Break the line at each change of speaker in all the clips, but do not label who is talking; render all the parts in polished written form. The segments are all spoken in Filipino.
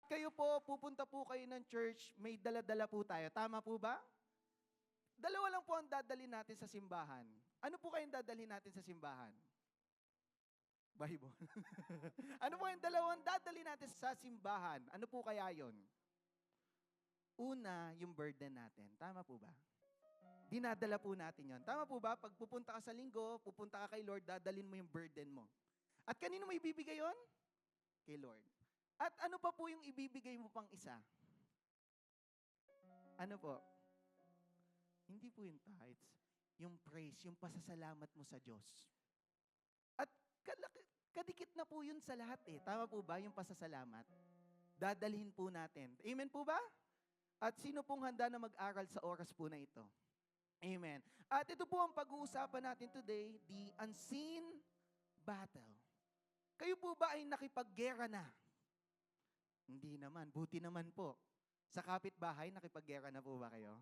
Kayo po, pupunta po kayo ng church, may dala-dala po tayo. Tama po ba? Dalawa lang po ang dadalhin natin sa simbahan. Ano po kayong dadalhin natin sa simbahan? Bible. Ano po yung dalawang dadalhin natin sa simbahan? Ano po kaya yon? Una, yung burden natin. Tama po ba? Dinadala po natin yon. Tama po ba? Pag pupunta ka sa linggo, pupunta ka kay Lord, dadalhin mo yung burden mo. At kanino mo ibibigay yon? Kay Lord. At ano pa po yung ibibigay mo pang isa? Ano po? Hindi po yung tithes. Yung praise, yung pasasalamat mo sa Diyos. At kadikit na po yun sa lahat eh. Tama po ba yung pasasalamat? Dadalhin po natin. Amen po ba? At sino pong handa na mag-aral sa oras po na ito? Amen. At ito po ang pag-uusapan natin today, the unseen battle. Kayo po ba ay nakipaggera na? Hindi naman. Buti naman po. Sa kapitbahay, nakipaggera na po ba kayo?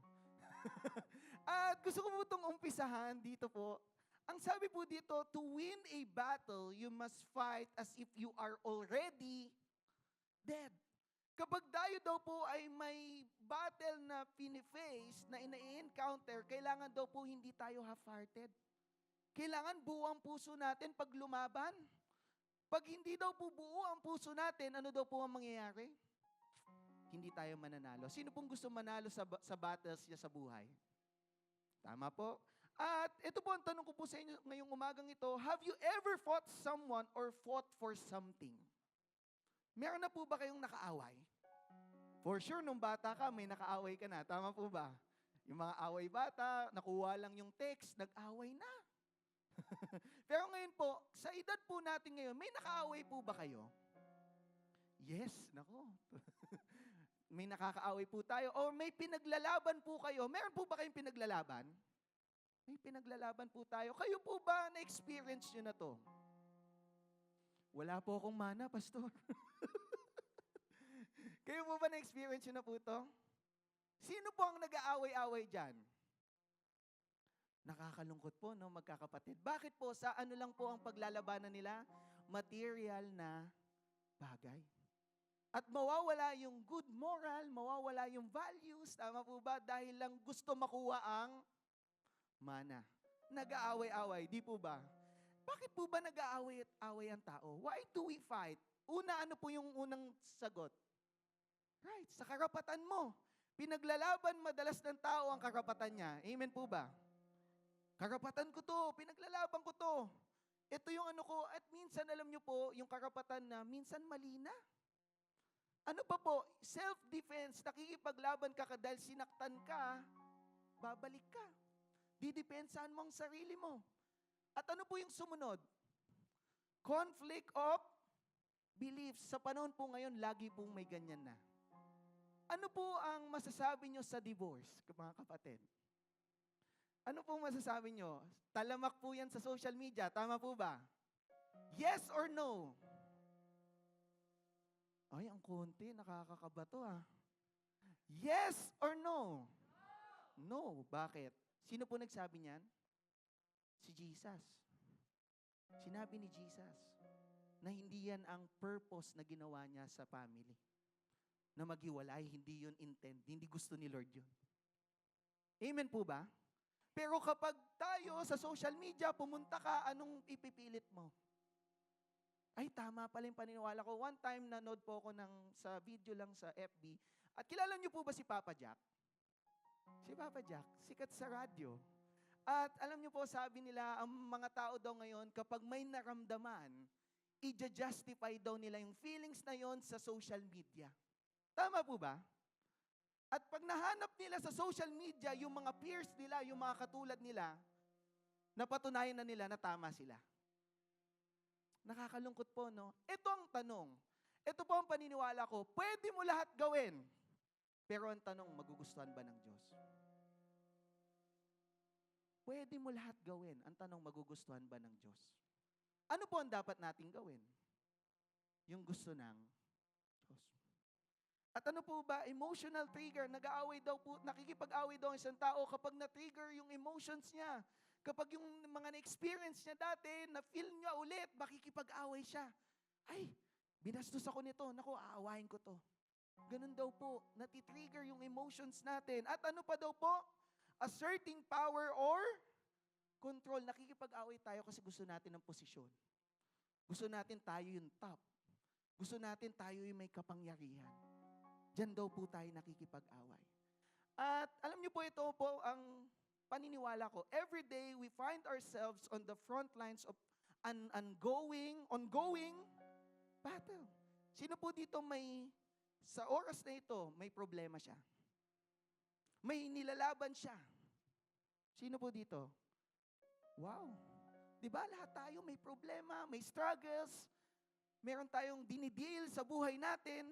At gusto ko po itong umpisahan dito po. Ang sabi po dito, to win a battle, you must fight as if you are already dead. Kapag tayo daw po ay may battle na piniface, na ina-encounter, kailangan daw po hindi tayo half-hearted. Kailangan buo ang puso natin pag lumaban. Pag hindi daw po buo ang puso natin, ano daw po ang mangyayari? Hindi tayo mananalo. Sino pong gusto manalo sa battles niya sa buhay? Tama po. At ito po ang tanong ko po sa inyo ngayong umagang ito, have you ever fought someone or fought for something? Meron na po ba kayong nakaaway? For sure, nung bata ka, may nakaaway ka na. Tama po ba? Yung mga away bata, nakuha lang yung text, nag-away na. Pero ngayon po, sa edad po natin ngayon, may nakaaway po ba kayo? Yes, nako. May nakakaaway po tayo. O may pinaglalaban po kayo. Meron po ba kayong pinaglalaban? May pinaglalaban po tayo. Kayo po ba na-experience nyo na to? Wala po akong mana, pastor. Kayo po ba na-experience nyo na po to? Sino po ang nag-aaway-away dyan? Nakakalungkot po, no, magkakapatid. Bakit po? Sa ano lang po ang paglalabanan nila? Material na bagay. At mawawala yung good moral, mawawala yung values, tama po ba? Dahil lang gusto makuha ang mana. Nag-aaway-away, di po ba? Bakit po ba nag-aaway-away ang tao? Why do we fight? Una, ano po yung unang sagot? Right, sa karapatan mo. Pinaglalaban madalas ng tao ang karapatan niya. Amen po ba? Karapatan ko to, pinaglalaban ko to. Ito yung ano ko, at minsan alam nyo po, yung karapatan na minsan mali na. Ano pa po? Self-defense, nakikipaglaban ka dahil sinaktan ka, babalik ka. Didepensahan mo ang sarili mo. At ano po yung sumunod? Conflict of beliefs. Sa panahon po ngayon, lagi pong may ganyan na. Ano po ang masasabi nyo sa divorce, mga kapatid? Ano po masasabi nyo? Talamak po yan sa social media, tama po ba? Yes or no? Ay, ang konti, nakakakabato ah. Yes or no? No. Bakit? Sino po nagsabi niyan? Si Jesus. Sinabi ni Jesus na hindi yan ang purpose na ginawa niya sa family. Na maghiwalay, hindi yun intend. Hindi gusto ni Lord yun. Amen po ba? Pero kapag tayo sa social media, pumunta ka, anong ipipilit mo? Ay, tama pala yung paniniwala ko. One time, nanood po ako sa video lang sa FB. At kilala niyo po ba si Papa Jack? Si Papa Jack, sikat sa radyo. At alam niyo po, sabi nila, ang mga tao daw ngayon, kapag may naramdaman, i-justify daw nila yung feelings na yon sa social media. Tama po ba? At pag nahanap nila sa social media, yung mga peers nila, yung mga katulad nila, napatunayan na nila na tama sila. Nakakalungkot po, no? Ito ang tanong. Ito po ang paniniwala ko. Pwede mo lahat gawin. Pero ang tanong, magugustuhan ba ng Diyos? Pwede mo lahat gawin. Ang tanong, magugustuhan ba ng Diyos? Ano po ang dapat nating gawin? Yung gusto ng Diyos. At ano po ba? Emotional trigger. Nag-aaway daw po, nakikipag-away daw ang isang tao kapag na-trigger yung emotions niya. Kapag yung mga na-experience niya dati, na-feel niya ulit, makikipag-away siya. Ay, binastos ako nito. Naku, aawahin ko to. Ganun daw po, natitrigger yung emotions natin. At ano pa daw po? Asserting power or control. Nakikipag-away tayo kasi gusto natin ng posisyon. Gusto natin tayo yung top. Gusto natin tayo yung may kapangyarihan. Diyan daw po tayo nakikipag-away. At alam niyo po, ito po ang paniniwala ko. Every day, we find ourselves on the front lines of an ongoing battle. Sino po dito sa oras na ito, may problema siya? May nilalaban siya. Sino po dito? Wow. Di ba lahat tayo may problema, may struggles, meron tayong dinideal sa buhay natin.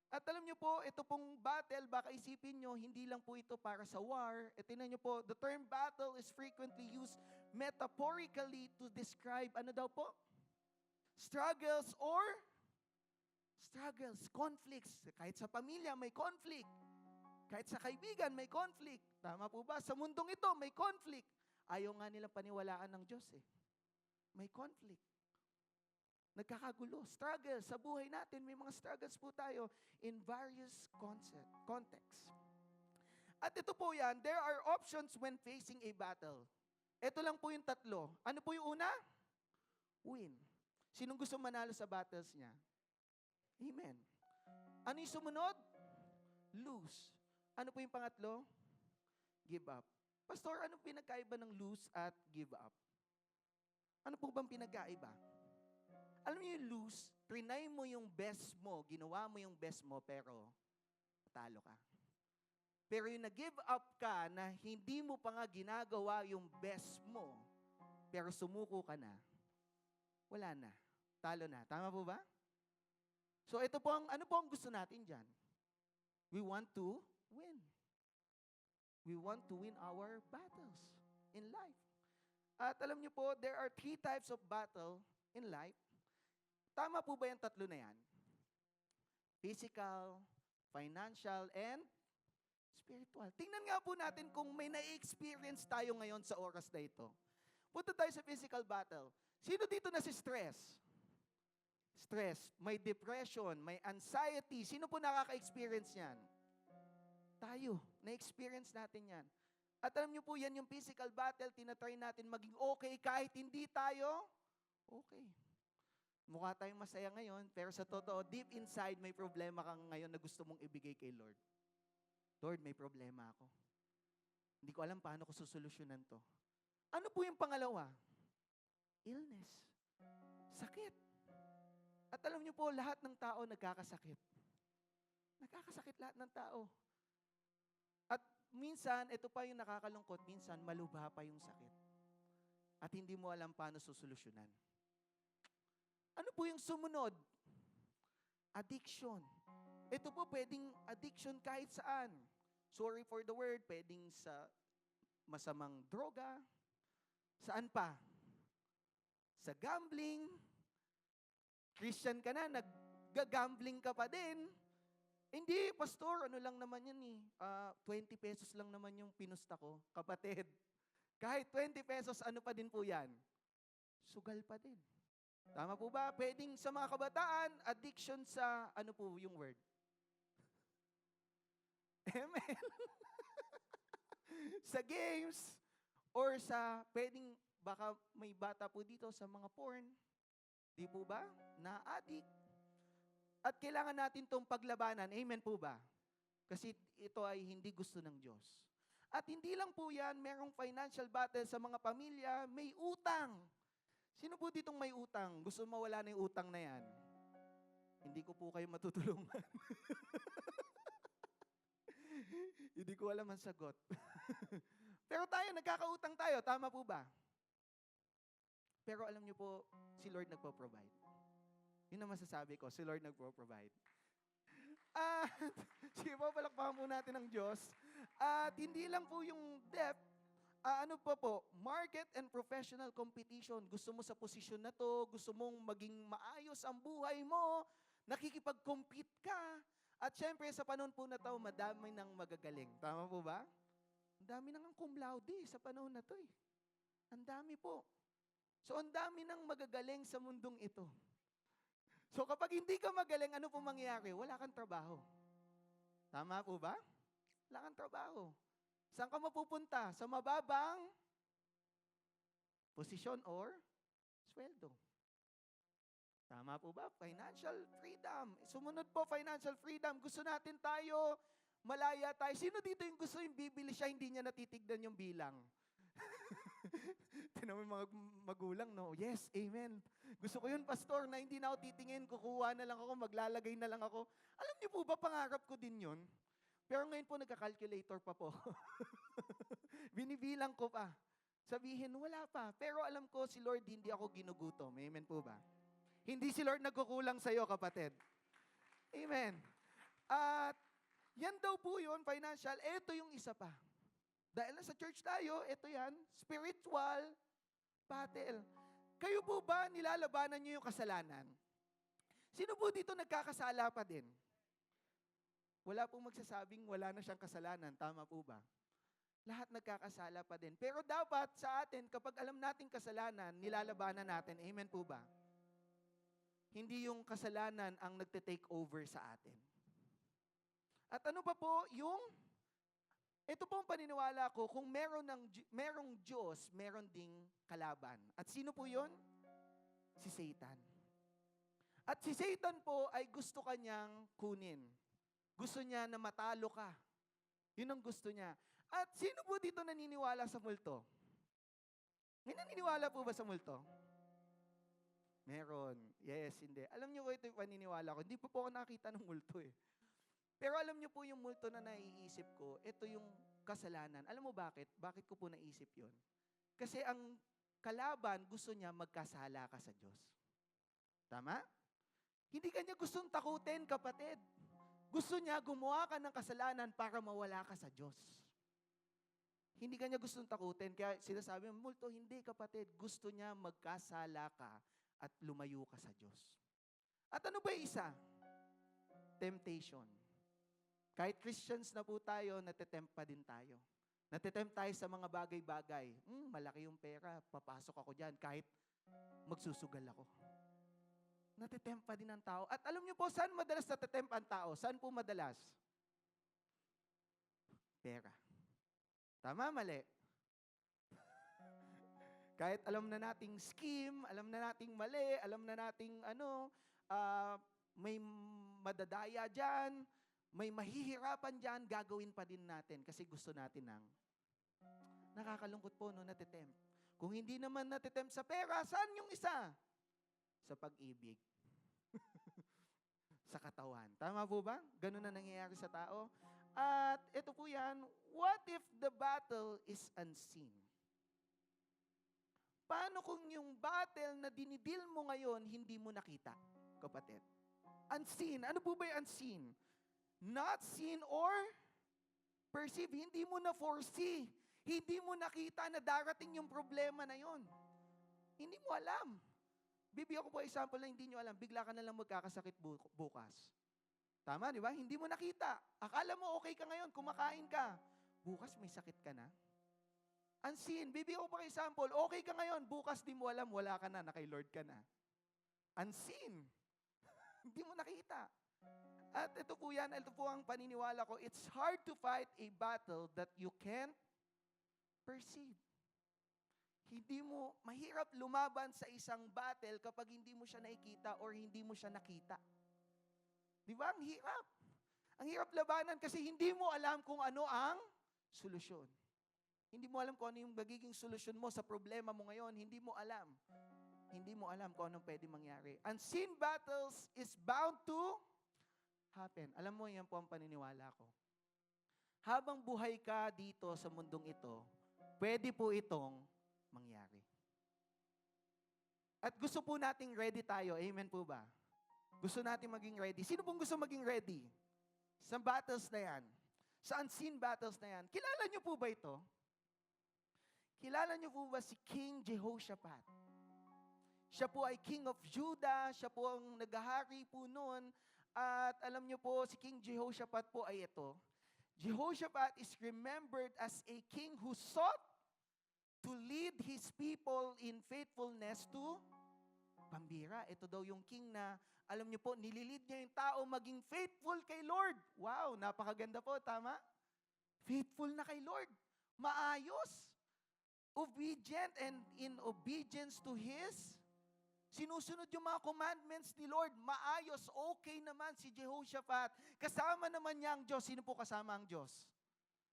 At alam niyo po, ito pong battle, baka isipin niyo, hindi lang po ito para sa war. Tingnan niyo po, the term battle is frequently used metaphorically to describe, ano daw po? Struggles, conflicts. Kahit sa pamilya, may conflict. Kahit sa kaibigan, may conflict. Tama po ba? Sa mundong ito, may conflict. Ayaw nga nilang paniwalaan ng Diyos eh. May conflict. Nagkakagulo. Struggles sa buhay natin. May mga struggles po tayo in various contexts. At ito po yan, there are options when facing a battle. Ito lang po yung tatlo. Ano po yung una? Win. Sinong gusto manalo sa battles niya? Amen. Ano yung sumunod? Lose. Ano po yung pangatlo? Give up. Pastor, anong pinagkaiba ng lose at give up? Ano po bang pinagkaiba? Alam niyo yung lose, trinay mo yung best mo, ginawa mo yung best mo, pero talo ka. Pero yung nag-give up ka na hindi mo pa nga ginagawa yung best mo, pero sumuko ka na, wala na. Talo na. Tama po ba? So ito po ano po ang gusto natin dyan? We want to win. We want to win our battles in life. At alam niyo po, there are 3 types of battle in life. Tama po ba yung tatlo na yan? Physical, financial, and spiritual. Tingnan nga po natin kung may na-experience tayo ngayon sa oras na ito. Punta tayo sa physical battle. Sino dito na si stress? Stress, may depression, may anxiety. Sino po nakaka-experience yan? Tayo. Na-experience natin yan. At alam niyo po, yan yung physical battle, tinatry natin maging okay kahit hindi tayo okay. Mukha tayong masaya ngayon, pero sa totoo, deep inside, may problema kang ngayon na gusto mong ibigay kay Lord. Lord, may problema ako. Hindi ko alam paano ko susolusyonan to. Ano po yung pangalawa? Illness. Sakit. At alam niyo po, lahat ng tao nagkakasakit. Nagkakasakit lahat ng tao. At minsan, ito pa yung nakakalungkot, minsan malubha pa yung sakit. At hindi mo alam paano susolusyonan. Ano po yung sumunod? Addiction. Ito po pwedeng addiction kahit saan. Sorry for the word, pwedeng sa masamang droga. Saan pa? Sa gambling. Christian ka na, nag-gambling ka pa din. Hindi, pastor, ano lang naman yan eh. 20 pesos lang naman yung pinusta ko. Kapatid, kahit 20 pesos, ano pa din po yan? Sugal pa din. Tama po ba? Pwedeng sa mga kabataan, addiction sa, ano po yung word? Amen. Sa games, or sa, pwedeng, baka may bata po dito sa mga porn. Di po ba? Na-addict. At kailangan natin itong paglabanan. Amen po ba? Kasi ito ay hindi gusto ng Diyos. At hindi lang po yan, merong financial battle sa mga pamilya, may utang. Sino po ditong may utang? Gusto mawala na yung utang na yan? Hindi ko po kayo matutulungan. Hindi ko alam ang sagot. Pero tayo, nagkakautang tayo. Tama po ba? Pero alam niyo po, si Lord nagpo-provide. Yun ang masasabi ko, si Lord nagpo-provide. Sige po, palakpakan po natin ang Diyos. At hindi lang po yung debt, ano pa po, market and professional competition. Gusto mo sa posisyon na to, gusto mong maging maayos ang buhay mo, nakikipag-compete ka. At syempre, sa panahon po na to, madami nang magagaling. Tama po ba? Ang dami nang cum laude sa panahon na to eh. Ang dami po. So, ang dami nang magagaling sa mundong ito. So, kapag hindi ka magaling, ano po mangyayari? Wala kang trabaho. Tama po ba? Wala kang trabaho. Saan ka mapupunta? Sa mababang posisyon or sweldo. Tama po ba? Financial freedom. Sumunod po, financial freedom. Gusto natin tayo, malaya tayo. Sino dito yung gusto yung bibili siya, hindi niya natitignan yung bilang? Tinan mo yung mga magulang, no? Yes, amen. Gusto ko yun, pastor, na hindi na ako titingin, kukuha na lang ako, maglalagay na lang ako. Alam niyo po ba, pangarap ko din yun? Pero ngayon po, nagka-calculator pa po. Binibilang ko pa. Sabihin, wala pa. Pero alam ko, si Lord, hindi ako ginugutom. Amen po ba? Hindi si Lord nagkukulang sa'yo, kapatid. Amen. At yan daw po yun, financial. Ito yung isa pa. Dahil sa church tayo, ito yan, spiritual battle. Kayo po ba nilalabanan nyo yung kasalanan? Sino po dito nagkakasala pa din? Wala pong magsasabing wala na siyang kasalanan. Tama po ba? Lahat nagkakasala pa din. Pero dapat sa atin, kapag alam natin kasalanan, nilalabanan natin. Amen po ba? Hindi yung kasalanan ang nagte-take over sa atin. At ano pa po, ito po ang paniniwala ko, kung merong Diyos, meron ding kalaban. At sino po yun? Si Satan. At si Satan po ay gusto kanyang kunin. Gusto niya na matalo ka. Yun ang gusto niya. At sino po dito naniniwala sa multo? May naniniwala po ba sa multo? Meron. Yes, hindi. Alam niyo ko ito yung paniniwala ko. Hindi po ako nakita ng multo eh. Pero alam niyo po yung multo na naiisip ko, ito yung kasalanan. Alam mo bakit? Bakit ko po naisip yun? Kasi ang kalaban, gusto niya magkasala ka sa Diyos. Tama? Hindi kanya gustong takutin, kapatid. Gusto niya gumawa ka ng kasalanan para mawala ka sa Diyos. Hindi kanya gustong takutin. Kaya sinasabi mo, multo, hindi, kapatid. Gusto niya magkasala ka at lumayo ka sa Diyos. At ano ba yung isa? Temptation. Kahit Christians na po tayo, natitempt pa din tayo. Natitempt tayo sa mga bagay-bagay. Malaki yung pera, papasok ako dyan kahit magsusugal ako. Natitempt pa din ang tao. At alam niyo po, saan madalas natitempt ang tao? Saan po madalas? Pera. Tama, mali. Kahit alam na nating scheme, alam na nating mali, alam na nating may madadaya dyan, may mahihirapan dyan, gagawin pa din natin kasi gusto natin ng nakakalungkot po no, natitempt. Kung hindi naman natitempt sa pera, saan yung isa? Sa pag-ibig. Sa katawan. Tama po ba? Ganun na nangyayari sa tao. At ito po yan, what if the battle is unseen? Paano kung yung battle na dinidil mo ngayon, hindi mo nakita, kapatid? Unseen. Ano po ba yung unseen? Not seen or perceive. Hindi mo na foresee. Hindi mo nakita na darating yung problema na yon. Hindi mo alam. Bibigyan ko po example na hindi nyo alam. Bigla ka na lang magkakasakit bukas. Tama, di ba? Hindi mo nakita. Akala mo okay ka ngayon, kumakain ka. Bukas may sakit ka na. Unseen. Bibigyan ko po example. Okay ka ngayon, bukas di mo alam, wala ka na, kay Lord ka na. Unseen. Hindi mo nakita. At ito po yan, ito po ang paniniwala ko, it's hard to fight a battle that you can't perceive. Hindi mo, mahirap lumaban sa isang battle kapag hindi mo siya nakikita or hindi mo siya nakita. Di ba? Ang hirap. Ang hirap labanan kasi hindi mo alam kung ano ang solusyon. Hindi mo alam kung ano yung magiging solusyon mo sa problema mo ngayon. Hindi mo alam. Hindi mo alam kung anong pwede mangyari. Unseen battles is bound to happen. Alam mo, yan po ang paniniwala ko. Habang buhay ka dito sa mundong ito, pwede po itong mangyari. At gusto po nating ready tayo. Amen po ba? Gusto natin maging ready. Sino pong gusto maging ready? Sa battles na yan. Sa unseen battles na yan. Kilala niyo po ba ito? Kilala niyo po ba si King Jehoshaphat? Siya po ay King of Judah. Siya po ang naghahari po noon. At alam niyo po, si King Jehoshaphat po ay ito. Jehoshaphat is remembered as a king who sought to lead his people in faithfulness to pambira. Ito daw yung king na Alam niyo po, nililid niya yung tao maging faithful kay Lord. Wow, napakaganda po, tama? Faithful na kay Lord. Maayos. Obedient and in obedience to His. Sinusunod yung mga commandments ni Lord. Maayos, okay naman si Jehoshaphat. Kasama naman niya ang Diyos. Sino po kasama ang Diyos?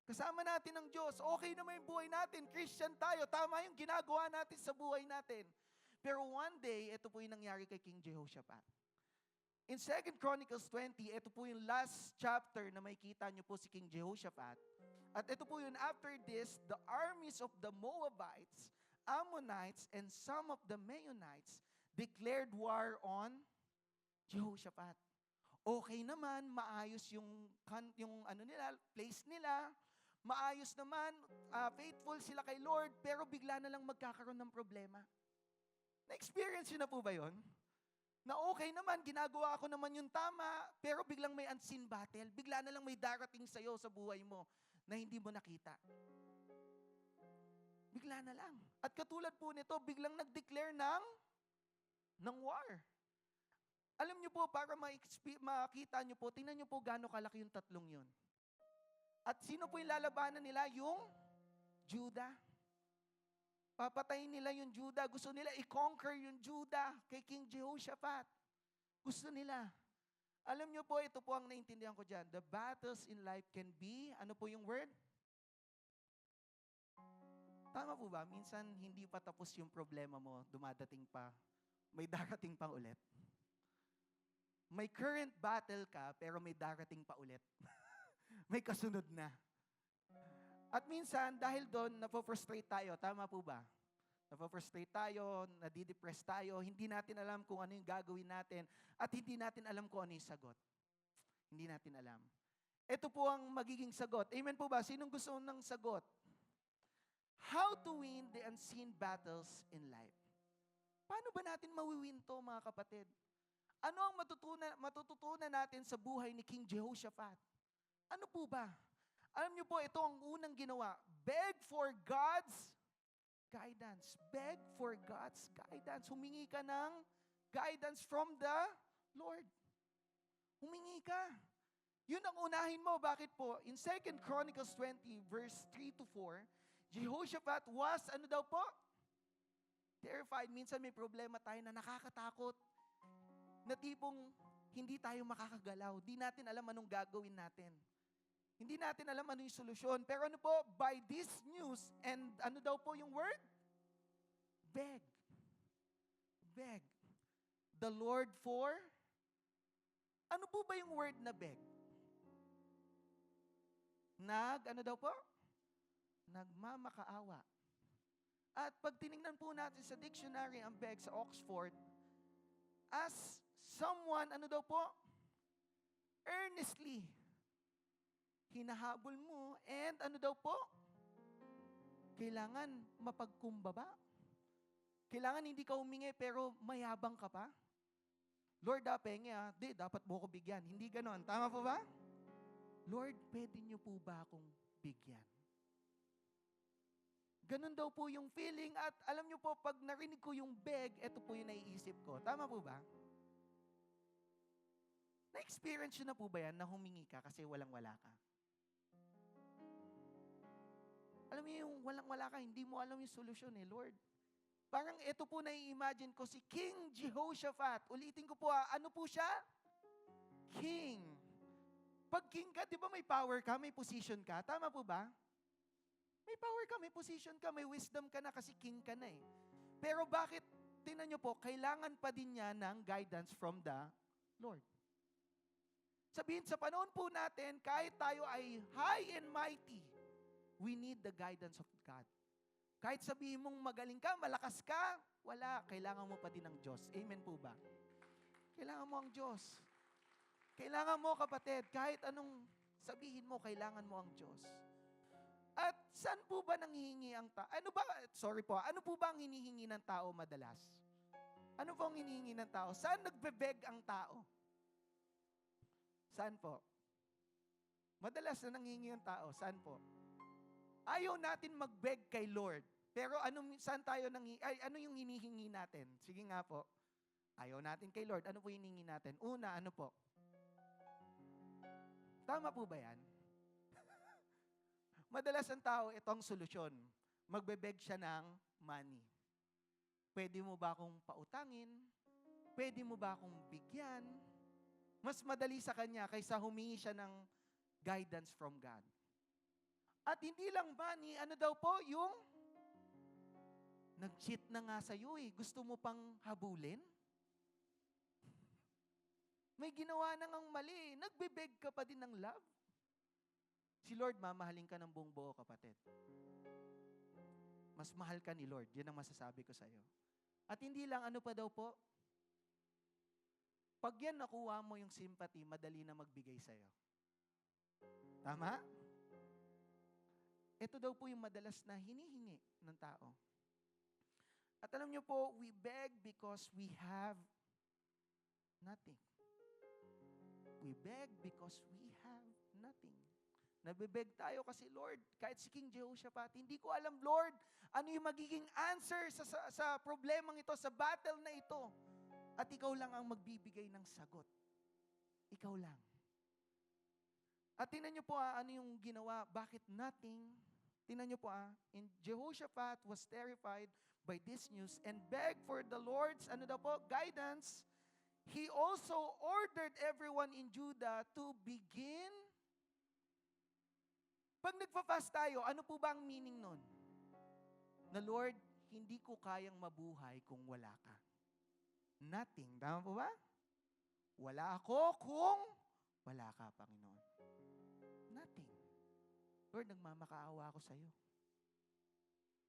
Kasama natin ang Diyos. Okay naman yung buhay natin. Christian tayo. Tama yung ginagawa natin sa buhay natin. Pero one day, ito po yung nangyari kay King Jehoshaphat. In 2 Chronicles 20, ito po yung last chapter na makikita niyo po si King Jehoshaphat. At ito po yun, after this, the armies of the Moabites, Ammonites, and some of the Meunites declared war on Jehoshaphat. Okay naman, maayos yung place nila, maayos naman, faithful sila kay Lord, pero bigla na lang magkakaroon ng problema. Na-experience yun na po ba yun? Na okay naman, ginagawa ko naman yung tama, pero biglang may unseen battle, bigla na lang may darating sa'yo sa buhay mo na hindi mo nakita. Bigla na lang. At katulad po nito, biglang nag-declare ng war. Alam niyo po, para makita niyo po, tingnan niyo po gaano kalaki yung tatlong yun. At sino po yung lalabanan nila? Yung Judah. Papatayin nila yung Judah. Gusto nila i-conquer yung Judah kay King Jehoshaphat. Gusto nila. Alam niyo po, ito po ang naintindihan ko dyan. The battles in life can be, ano po yung word? Tama po ba? Minsan, hindi pa tapos yung problema mo, dumadating pa. May darating pa ulit. May current battle ka, pero may darating pa ulit. May kasunod na. At minsan, dahil doon, napofrustrate tayo. Tama po ba? Napofrustrate tayo, nadidepress tayo, hindi natin alam kung ano yung gagawin natin, at hindi natin alam kung ano yung sagot. Hindi natin alam. Ito po ang magiging sagot. Amen po ba? Sinong gusto ng sagot? How to win the unseen battles in life. Paano ba natin mawiwin to, mga kapatid? Ano ang matututunan natin sa buhay ni King Jehoshaphat? Ano po ba? Alam niyo po, ito ang unang ginawa. Beg for God's guidance. Beg for God's guidance. Humingi ka ng guidance from the Lord. Humingi ka. Yun ang unahin mo. Bakit po? In 2 Chronicles 20, verse 3-4, Jehoshaphat was, ano daw po? Terrified. Minsan may problema tayo na nakakatakot. Na tipong hindi tayo makakagalaw. Di natin alam anong gagawin natin. Hindi natin alam ano yung solusyon. Pero ano po, by this news, and ano daw po yung word? Beg. Beg. The Lord for? Ano po ba yung word na beg? Ano daw po? Nagmamakaawa. At pag tinignan po natin sa dictionary ang beg sa Oxford, as someone, ano daw po? Earnestly. Hinahabol mo, and ano daw po? Kailangan mapagkumbaba. Kailangan hindi ka humingi, pero mayabang ka pa. Lord, pengi dapat mo ko bigyan. Hindi ganon. Tama po ba? Lord, pwede niyo po ba akong bigyan? Ganon daw po yung feeling, at alam niyo po, pag narinig ko yung beg, ito po yung naiisip ko. Tama po ba? Na-experience yun na po ba yan na humingi ka kasi walang-wala ka? Alam mo yung walang-wala ka, hindi mo alam yung solusyon Lord. Parang ito po nai-imagine ko si King Jehoshaphat. Ulitin ko po ano po siya? King. Pag king ka, di ba may power ka, may position ka? Tama po ba? May power ka, may position ka, may wisdom ka na kasi king ka na Pero bakit, tingnan nyo po, kailangan pa din niya ng guidance from the Lord. Sabihin, sa panahon po natin, kahit tayo ay high and mighty, we need the guidance of God. Kahit sabihin mong magaling ka, malakas ka, wala, kailangan mo pa din ng Diyos. Amen po ba? Kailangan mo ang Diyos. Kailangan mo, kapatid, kahit anong sabihin mo, kailangan mo ang Diyos. At saan po ba nanghihingi ang tao? Ano po ba ang hinihingi ng tao madalas? Ano po ang hinihingi ng tao? Saan nagbe-beg ang tao? Saan po? Madalas na nanghihingi ang tao. Saan po? Ayaw natin mag-beg kay Lord. Pero ano yung hinihingi natin? Sige nga po. Ayaw natin kay Lord. Ano po hiningi natin? Una, ano po? Tama po ba yan? Madalas ang tao, ito ang solusyon. Magbe-beg siya ng money. Pwede mo ba akong pautangin? Pwede mo ba akong bigyan? Mas madali sa kanya kaysa humingi siya ng guidance from God. At hindi lang money, ano daw po, yung nag-cheat na nga sa'yo eh. Gusto mo pang habulin? May ginawa na ngang mali. Nagbe-beg ka pa din ng love. Si Lord, mamahalin ka ng buong buo, kapatid. Mas mahal ka ni Lord. Yan ang masasabi ko sa'yo. At hindi lang, ano pa daw po? Pag yan nakuha mo yung sympathy, madali na magbigay sa'yo. Tama? Ito daw po yung madalas na hinihingi ng tao. At alam niyo po, we beg because we have nothing. We beg because we have nothing. Nabibeg tayo kasi, Lord, kahit si King Jehoshaphat, hindi ko alam, Lord, ano yung magiging answer sa problemang ito, sa battle na ito. At ikaw lang ang magbibigay ng sagot. Ikaw lang. At tingnan niyo po ano yung ginawa, bakit nothing? Tingnan niyo po in Jehoshaphat was terrified by this news and begged for the Lord's, guidance. He also ordered everyone in Judah to begin. Pag nagpa-fast tayo, ano po ba ang meaning nun? Na Lord, hindi ko kayang mabuhay kung wala ka. Nothing. Tama po ba? Wala ako kung wala ka, Panginoon. Nothing. Lord, nagmamakaawa ako sa'yo.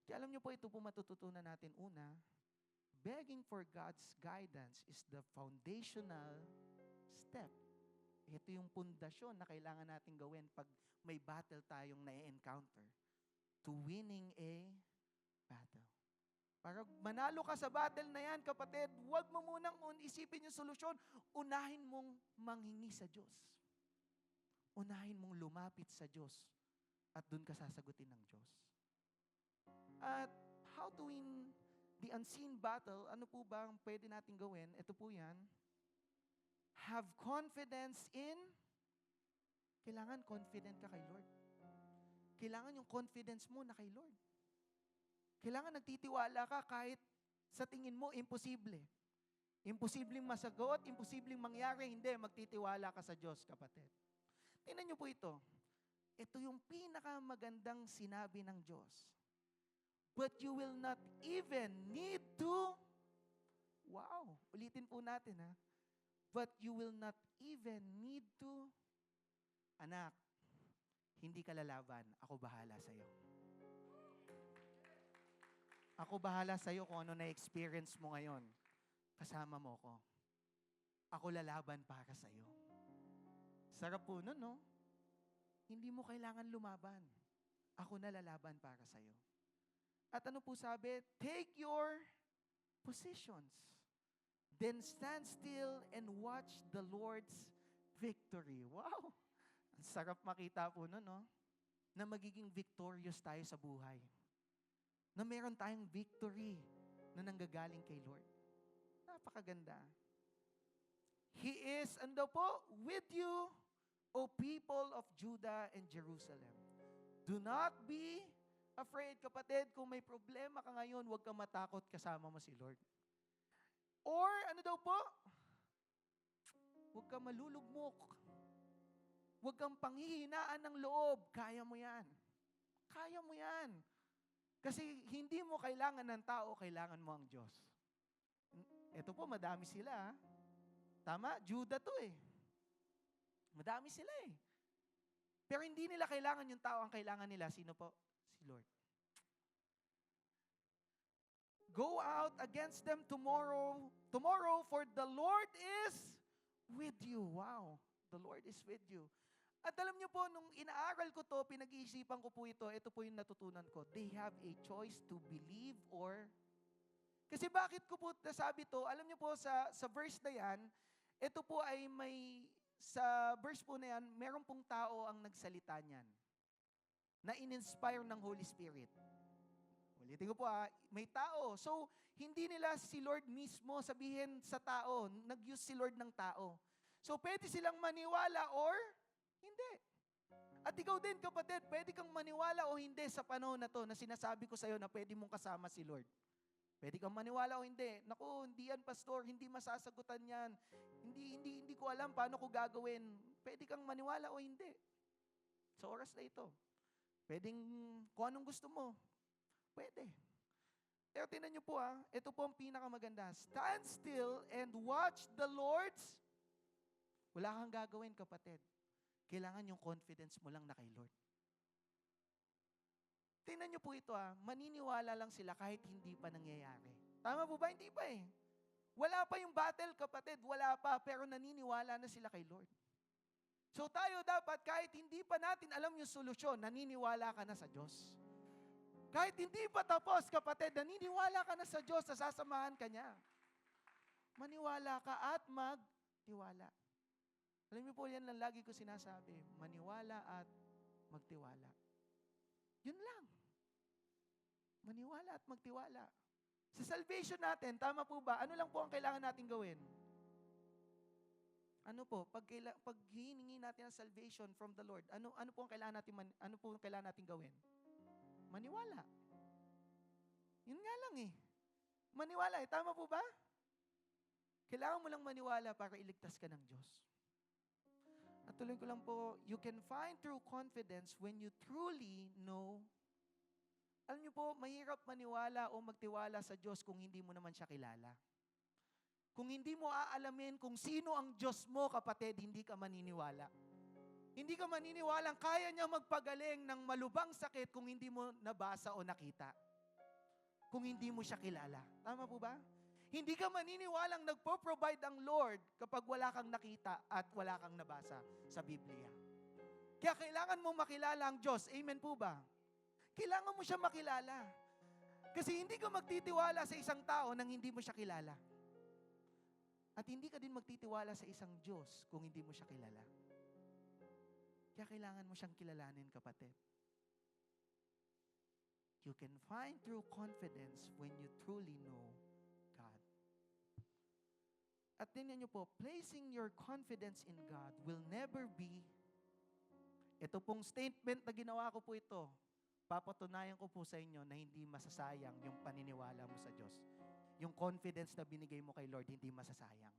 Kaya alam niyo po, ito po matututunan natin. Una, begging for God's guidance is the foundational step. Ito yung pundasyon na kailangan natin gawin pag may battle tayong na-encounter to winning a battle. Para manalo ka sa battle na yan, kapatid, huwag mo munang isipin yung solusyon. Unahin mong manghingi sa Diyos. Unahin mong lumapit sa Diyos at doon ka sasagutin ng Diyos. At how to win the unseen battle, ano po ba ang pwede natin gawin? Ito po yan. Have confidence in, kailangan confident ka kay Lord. Kailangan yung confidence mo na kay Lord. Kailangan nagtitiwala ka kahit sa tingin mo imposible. Imposibleng masagot, imposibleng mangyari, hindi, magtitiwala ka sa Diyos, kapatid. Tingnan niyo po ito. Ito yung pinakamagandang sinabi ng Diyos. But you will not even need to, ulitin po natin but you will not even need to, anak, hindi ka lalaban, ako bahala sa'yo. Ako bahala sa'yo kung ano na-experience mo ngayon. Kasama mo ko. Ako lalaban para sa'yo. Sarap po nun, no? Hindi mo kailangan lumaban. Ako na lalaban para sa'yo. At ano po sabi? Take your positions. Then stand still and watch the Lord's victory. Wow! Ang sarap makita po nun, no? Na magiging victorious tayo sa buhay. Na meron tayong victory na nanggagaling kay Lord. Napakaganda. He is, with you, O people of Judah and Jerusalem. Do not be afraid, kapatid. Kung may problema ka ngayon, huwag kang matakot, kasama mo si Lord. Or, huwag kang malulugmok. Huwag kang panghihinaan ng loob. Kaya mo yan. Kaya mo yan. Kasi hindi mo kailangan ng tao, kailangan mo ang Diyos. Ito po, madami sila. Tama? Judah to eh. Madami sila eh. Pero hindi nila kailangan yung tao, ang kailangan nila. Sino po? Si Lord. Go out against them tomorrow, for the Lord is with you. Wow. The Lord is with you. At alam niyo po, nung inaaral ko to, pinag-iisipan ko po ito po yung natutunan ko. They have a choice to believe or... Kasi bakit ko po nasabi to? Alam niyo po, sa verse na yan, ito po ay sa verse po na yan, meron pong tao ang nagsalita niyan na in-inspire ng Holy Spirit. Ulitin ko po may tao. So, hindi nila si Lord mismo sabihin sa tao, nag-use si Lord ng tao. So pwede silang maniwala or hindi. At ikaw din kapatid, pwede kang maniwala o hindi sa panahon na to na sinasabi ko sa iyo na pwede mong kasama si Lord. Pwede kang maniwala o hindi. Naku, hindi yan pastor, hindi masasagutan yan. Hindi ko alam paano ko gagawin. Pwede kang maniwala o hindi. Sa oras na ito. Pwedeng kung anong gusto mo. Pwede. Pero tingnan niyo po ito po ang pinakamaganda. Stand still and watch the Lord's. Wala kang gagawin kapatid. Kailangan yung confidence mo lang na kay Lord. Tingnan niyo po ito maniniwala lang sila kahit hindi pa nangyayari. Tama po ba? Hindi pa eh. Wala pa yung battle kapatid, wala pa, pero naniniwala na sila kay Lord. So tayo dapat kahit hindi pa natin alam yung solusyon, naniniwala ka na sa Diyos. Kahit hindi pa tapos kapatid, naniniwala ka na sa Diyos, sasamahan ka niya. Maniwala ka at magtiwala. Alam niyo po yan lang lagi ko sinasabi, maniwala at magtiwala. Yun lang. Maniwala at magtiwala. Sa salvation natin, tama po ba? Ano lang po ang kailangan natin gawin? Ano po? Pag hiningi natin ang salvation from the Lord, ano po ang kailangan natin gawin? Maniwala. Yun nga lang eh. Maniwala eh. Tama po ba? Kailangan mo lang maniwala para iligtas ka ng Diyos. At tuloy ko lang po, you can find true confidence when you truly know. Alam niyo po, mahirap maniwala o magtiwala sa Diyos kung hindi mo naman siya kilala. Kung hindi mo aalamin kung sino ang Diyos mo, kapatid, hindi ka maniniwala. Hindi ka maniniwalang kaya niya magpagaling ng malubhang sakit kung hindi mo nabasa o nakita. Kung hindi mo siya kilala. Tama po ba? Hindi ka maniniwalang nagpo-provide ang Lord kapag wala kang nakita at wala kang nabasa sa Biblia. Kaya kailangan mo makilala ang Diyos. Amen po ba? Kailangan mo siya makilala. Kasi hindi ka magtitiwala sa isang tao nang hindi mo siya kilala. At hindi ka din magtitiwala sa isang Diyos kung hindi mo siya kilala. Kaya kailangan mo siyang kilalanin, kapatid. You can find true confidence when you truly know God. At tingnan niyo po, placing your confidence in God will never be, ito pong statement na ginawa ko po ito, papatunayan ko po sa inyo na hindi masasayang yung paniniwala mo sa Diyos. Yung confidence na binigay mo kay Lord, hindi masasayang.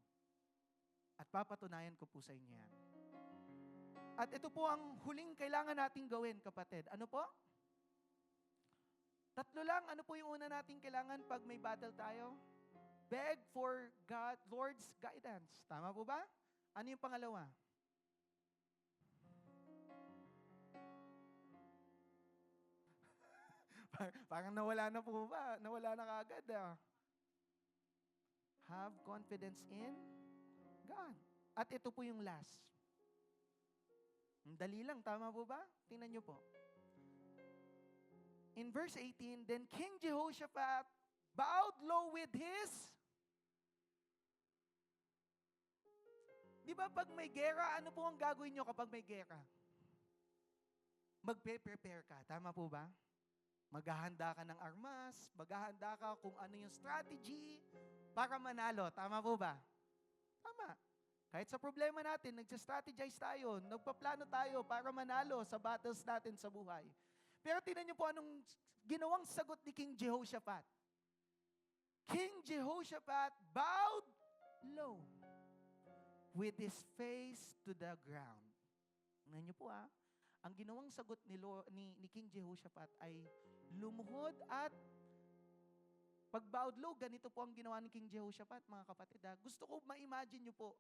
At papatunayan ko po sa inyo yan. At ito po ang huling kailangan nating gawin, kapatid. Ano po? Tatlo lang. Ano po yung una nating kailangan pag may battle tayo? Beg for Lord's guidance. Tama po ba? Ano yung pangalawa? Parang nawala na po ba? Nawala na kaagad Have confidence in God. At ito po yung last. Dali lang, tama po ba? Tingnan nyo po. In verse 18, then King Jehoshaphat bowed low with his. Di ba pag may gera, ano po ang gagawin nyo kapag may gera? Magpe-prepare ka, tama po ba? Maghahanda ka ng armas, maghahanda ka kung ano yung strategy para manalo, tama po ba? Tama. Kahit sa problema natin, nagsa-strategize tayo, nagpaplano tayo para manalo sa battles natin sa buhay. Pero tingnan niyo po anong ginawang sagot ni King Jehoshaphat. King Jehoshaphat bowed low with his face to the ground. Tingnan niyo po ang ginawang sagot ni King Jehoshaphat ay lumuhod at pag-bowed low, ganito po ang ginawa ni King Jehoshaphat, mga kapatid. Gusto ko ma-imagine niyo po,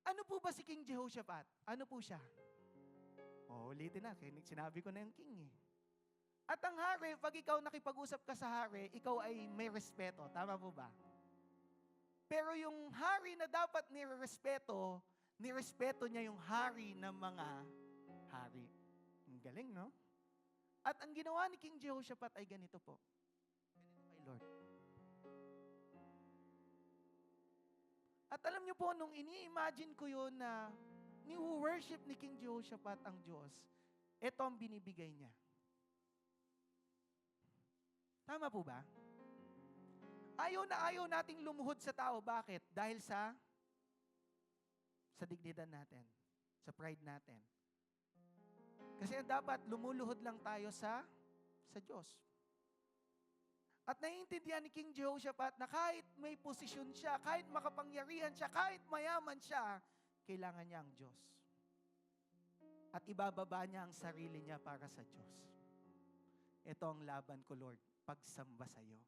ano po ba si King Jehoshaphat? Ano po siya? Ulitin na, sinabi ko na yung king eh. At ang hari, pag ikaw nakipag-usap ka sa hari, ikaw ay may respeto. Tama po ba? Pero yung hari na dapat nirespeto niya yung hari ng mga hari. Ang galing, no? At ang ginawa ni King Jehoshaphat ay ganito po. Ganito kay Lord. At alam niyo po, nung ini-imagine ko yun na ni-worship ni King Jehoshaphat ang Diyos, ito ang binibigay niya. Tama po ba? Ayaw nating lumuhod sa tao. Bakit? Dahil sa dignidad natin, sa pride natin. Kasi dapat lumuluhod lang tayo sa Diyos. At naiintindihan ni King Jehoshaphat na kahit may posisyon siya, kahit makapangyarihan siya, kahit mayaman siya, kailangan niya ang Diyos. At ibababa niya ang sarili niya para sa Diyos. Ito ang laban ko, Lord, pagsamba sa iyo.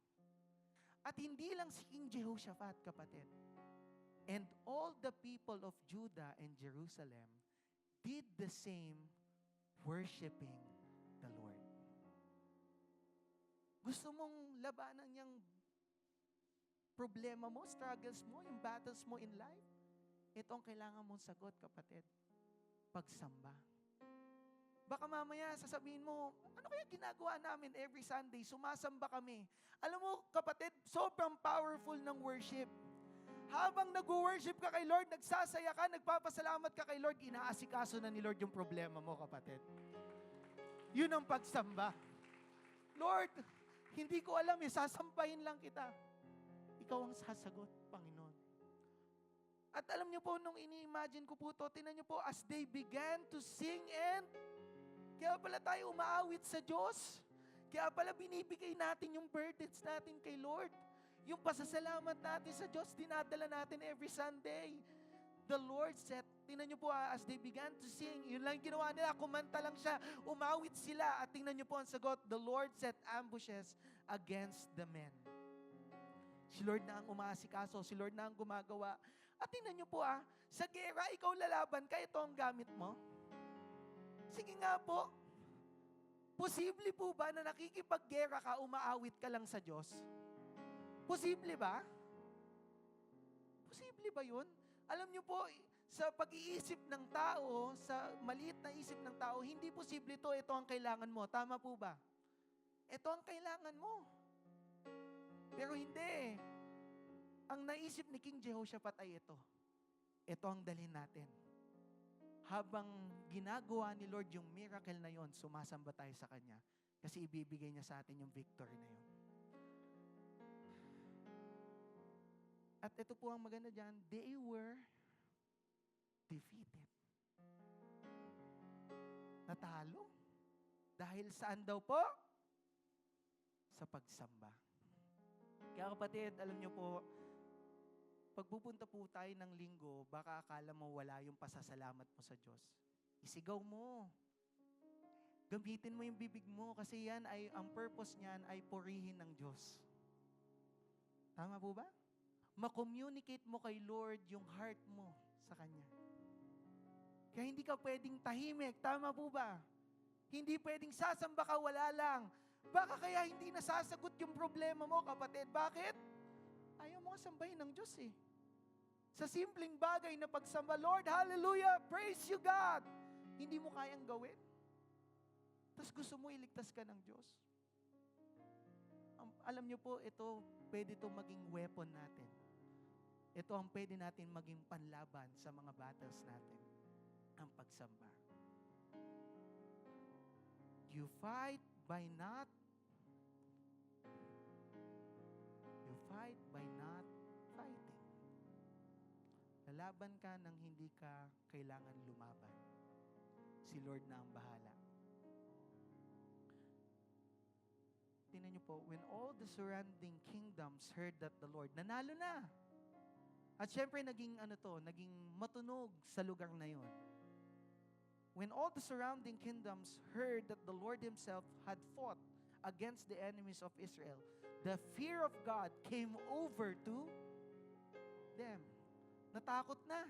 At hindi lang si King Jehoshaphat, kapatid. And all the people of Judah and Jerusalem did the same, worshiping the Lord. Gusto mong labanan yung problema mo, struggles mo, yung battles mo in life? Ito ang kailangan mong sagot, kapatid. Pagsamba. Baka mamaya sasabihin mo, ano kaya ginagawa namin every Sunday? Sumasamba kami. Alam mo, kapatid, sobrang powerful ng worship. Habang nag-worship ka kay Lord, nagsasaya ka, nagpapasalamat ka kay Lord, inaasikaso na ni Lord yung problema mo, kapatid. Yun ang pagsamba. Lord, hindi ko alam sasampahin lang kita. Ikaw ang sasagot, Panginoon. At alam niyo po, nung ini-imagine ko po to, tinan niyo po, as they began to sing and kaya pala tayo umaawit sa Diyos. Kaya pala binibigay natin yung burdens natin kay Lord. Yung pasasalamat natin sa Diyos, dinadala natin every Sunday. The Lord said, tingnan niyo po as they began to sing, yun lang ginawa nila, kumanta lang siya, umawit sila. At tingnan niyo po ang sagot, the Lord set ambushes against the men. Si Lord na ang umaasikaso, si Lord na ang gumagawa. At tingnan niyo po sa gera, ikaw lalaban ka, ito ang gamit mo. Sige nga po, posible po ba na nakikipaggera ka, umaawit ka lang sa Diyos? Posible ba? Posible ba yun? Alam niyo po, sa pag-iisip ng tao, sa maliit na isip ng tao, hindi posible ito, ito ang kailangan mo. Tama po ba? Ito ang kailangan mo. Pero hindi. Ang naisip ni King Jehoshaphat ay ito. Ito ang dalhin natin. Habang ginagawa ni Lord yung miracle na yon, sumasamba tayo sa Kanya. Kasi ibibigay niya sa atin yung victory na yon. At ito po ang maganda dyan, they were defeated. Natalo. Dahil saan daw po? Sa pagsamba. Kaya kapatid, alam niyo po, pagpupunta po tayo ng linggo, baka akala mo wala yung pasasalamat mo sa Diyos. Isigaw mo. Gamitin mo yung bibig mo kasi yan ay, ang purpose niyan ay purihin ng Diyos. Tama po ba? Ma-communicate mo kay Lord yung heart mo sa Kanya. Kaya hindi ka pwedeng tahimik. Tama po ba? Hindi pwedeng sasamba ka, wala lang. Baka kaya hindi nasasagot yung problema mo, kapatid. Bakit? Ayaw mo sambahin ng Diyos eh. Sa simpleng bagay na pagsamba, Lord, hallelujah, praise you God. Hindi mo kayang gawin. Tapos gusto mo iligtas ka ng Diyos. Alam niyo po, ito, pwede ito maging weapon natin. Ito ang pwede natin maging panlaban sa mga battles natin. Ang pagsamba. You fight by not fighting. Lalaban ka nang hindi ka kailangan lumaban. Si Lord na ang bahala. Tingnan niyo po, when all the surrounding kingdoms heard that the Lord, nanalo na. At syempre, naging matunog sa lugar na yon. When all the surrounding kingdoms heard that the Lord Himself had fought against the enemies of Israel, the fear of God came over to them. Natakot na.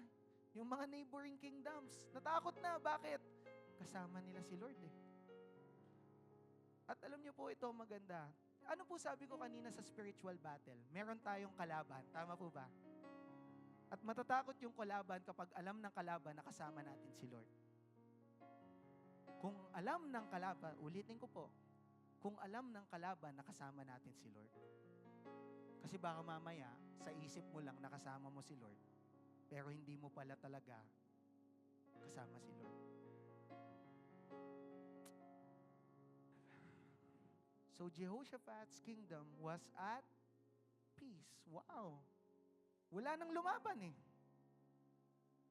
Yung mga neighboring kingdoms, natakot na. Bakit? Kasama nila si Lord eh. At alam niyo po ito maganda. Ano po sabi ko kanina sa spiritual battle? Meron tayong kalaban. Tama po ba? At matatakot yung kalaban kapag alam ng kalaban na kasama natin si Lord. Kung alam ng kalaban, ulitin ko po, kung alam ng kalaban na kasama natin si Lord. Kasi baka mamaya, sa isip mo lang nakasama mo si Lord, pero hindi mo pala talaga kasama si Lord. So Jehoshaphat's kingdom was at peace. Wow. Wala nang lumaban eh.